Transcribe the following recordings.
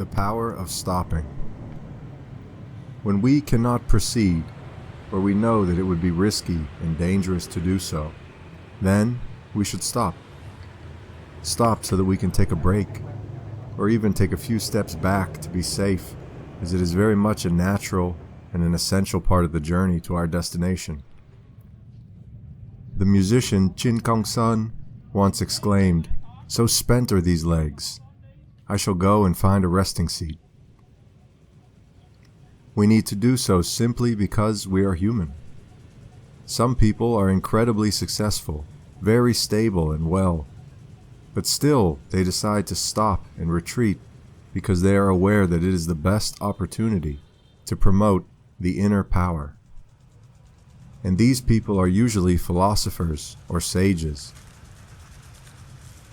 The power of stopping. When we cannot proceed, or we know that it would be risky and dangerous to do so, then we should stop. Stop so that we can take a break, or even take a few steps back to be safe, as it is very much a natural and an essential part of the journey to our destination. The musician Chin Kong-sun once exclaimed, "So spent are these legs, I shall go and find a resting seat." We need to do so simply because we are human. Some people are incredibly successful, very stable and well, but still they decide to stop and retreat because they are aware that it is the best opportunity to promote the inner power. And these people are usually philosophers or sages.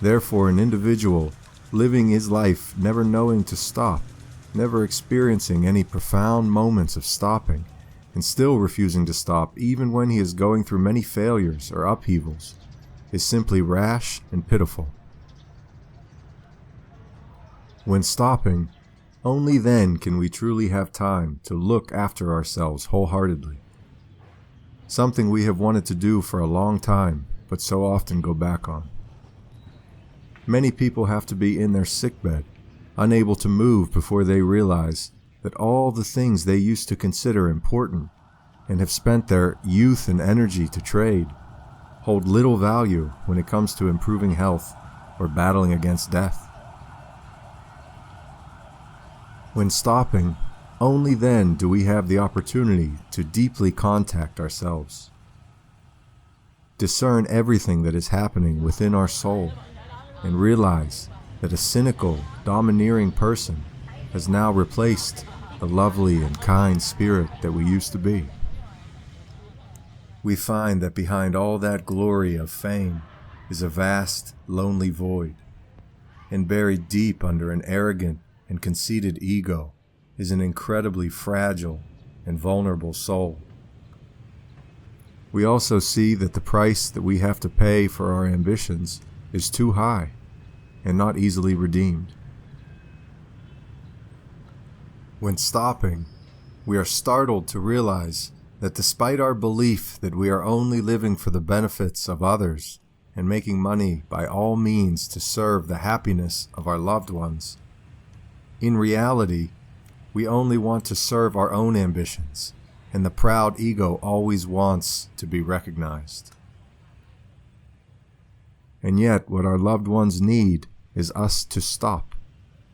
Therefore, an individual living his life never knowing to stop, never experiencing any profound moments of stopping, and still refusing to stop even when he is going through many failures or upheavals, is simply rash and pitiful. When stopping, only then can we truly have time to look after ourselves wholeheartedly. Something we have wanted to do for a long time, but so often go back on. Many people have to be in their sickbed, unable to move before they realize that all the things they used to consider important and have spent their youth and energy to trade hold little value when it comes to improving health or battling against death. When stopping, only then do we have the opportunity to deeply contact ourselves, discern everything that is happening within our soul, and realize that a cynical, domineering person has now replaced the lovely and kind spirit that we used to be. We find that behind all that glory of fame is a vast, lonely void, and buried deep under an arrogant and conceited ego is an incredibly fragile and vulnerable soul. We also see that the price that we have to pay for our ambitions is too high and not easily redeemed. When stopping, we are startled to realize that despite our belief that we are only living for the benefits of others and making money by all means to serve the happiness of our loved ones, in reality, we only want to serve our own ambitions, and the proud ego always wants to be recognized. And yet, what our loved ones need is us to stop,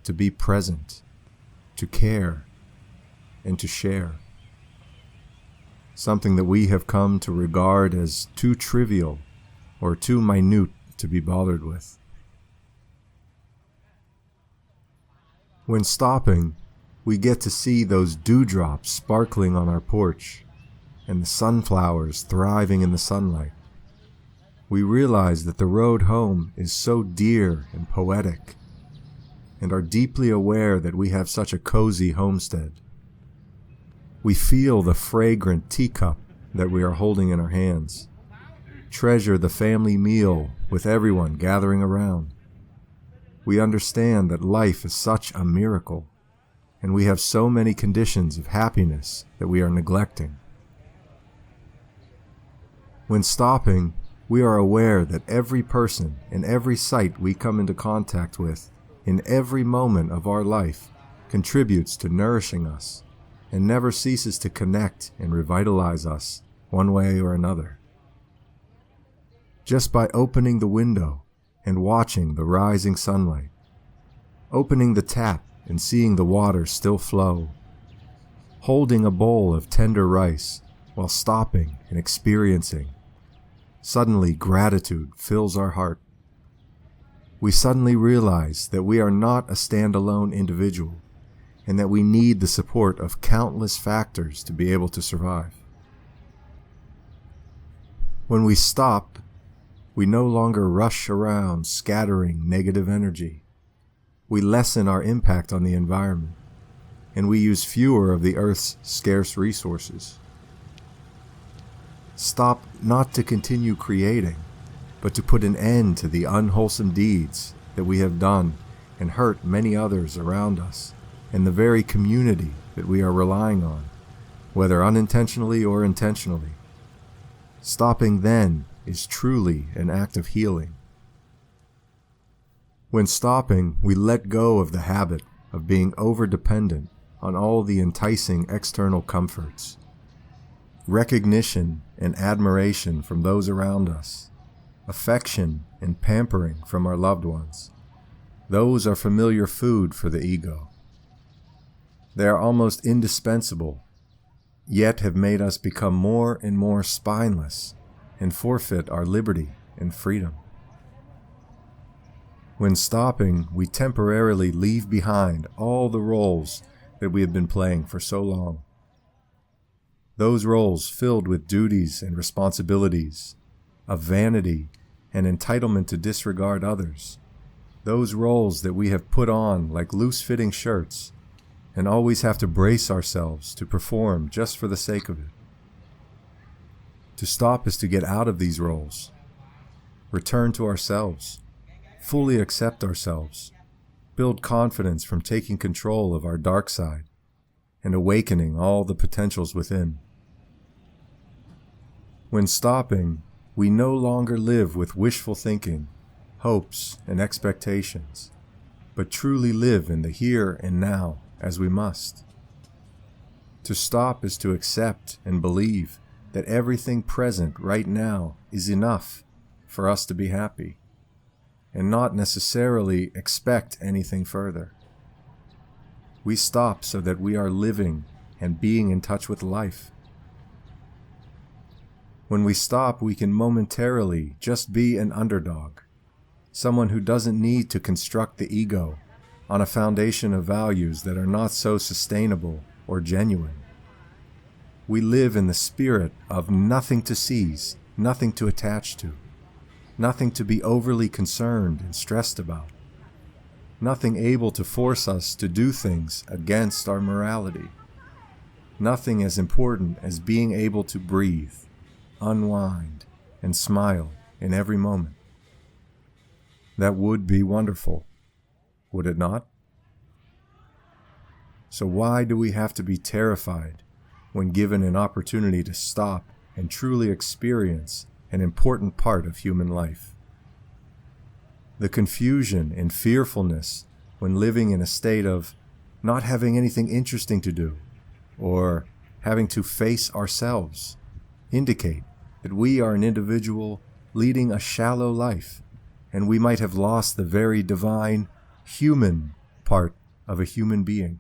to be present, to care, and to share. Something that we have come to regard as too trivial or too minute to be bothered with. When stopping, we get to see those dewdrops sparkling on our porch and the sunflowers thriving in the sunlight. We realize that the road home is so dear and poetic, and are deeply aware that we have such a cozy homestead. We feel the fragrant teacup that we are holding in our hands, treasure the family meal with everyone gathering around. We understand that life is such a miracle, and we have so many conditions of happiness that we are neglecting. When stopping, we are aware that every person and every sight we come into contact with in every moment of our life contributes to nourishing us and never ceases to connect and revitalize us one way or another. Just by opening the window and watching the rising sunlight, opening the tap and seeing the water still flow, holding a bowl of tender rice while stopping and experiencing, suddenly gratitude fills our heart. We suddenly realize that we are not a standalone individual and that we need the support of countless factors to be able to survive. When we stop, we no longer rush around scattering negative energy. We lessen our impact on the environment, and we use fewer of the Earth's scarce resources. Stop not to continue creating, but to put an end to the unwholesome deeds that we have done and hurt many others around us and the very community that we are relying on, whether unintentionally or intentionally. Stopping then is truly an act of healing. When stopping, we let go of the habit of being over-dependent on all the enticing external comforts. Recognition and admiration from those around us, affection and pampering from our loved ones. Those are familiar food for the ego. They are almost indispensable, yet have made us become more and more spineless and forfeit our liberty and freedom. When stopping, we temporarily leave behind all the roles that we have been playing for so long. Those roles filled with duties and responsibilities, of vanity and entitlement to disregard others. Those roles that we have put on like loose-fitting shirts and always have to brace ourselves to perform just for the sake of it. To stop is to get out of these roles, return to ourselves, fully accept ourselves, build confidence from taking control of our dark side, and awakening all the potentials within. When stopping, we no longer live with wishful thinking, hopes, and expectations, but truly live in the here and now as we must. To stop is to accept and believe that everything present right now is enough for us to be happy, and not necessarily expect anything further. We stop so that we are living and being in touch with life. When we stop, we can momentarily just be an underdog, someone who doesn't need to construct the ego on a foundation of values that are not so sustainable or genuine. We live in the spirit of nothing to seize, nothing to attach to, nothing to be overly concerned and stressed about, nothing able to force us to do things against our morality, nothing as important as being able to breathe, unwind, and smile in every moment. That would be wonderful, would it not? So why do we have to be terrified when given an opportunity to stop and truly experience an important part of human life? The confusion and fearfulness when living in a state of not having anything interesting to do or having to face ourselves indicate that we are an individual leading a shallow life, and we might have lost the very divine human part of a human being.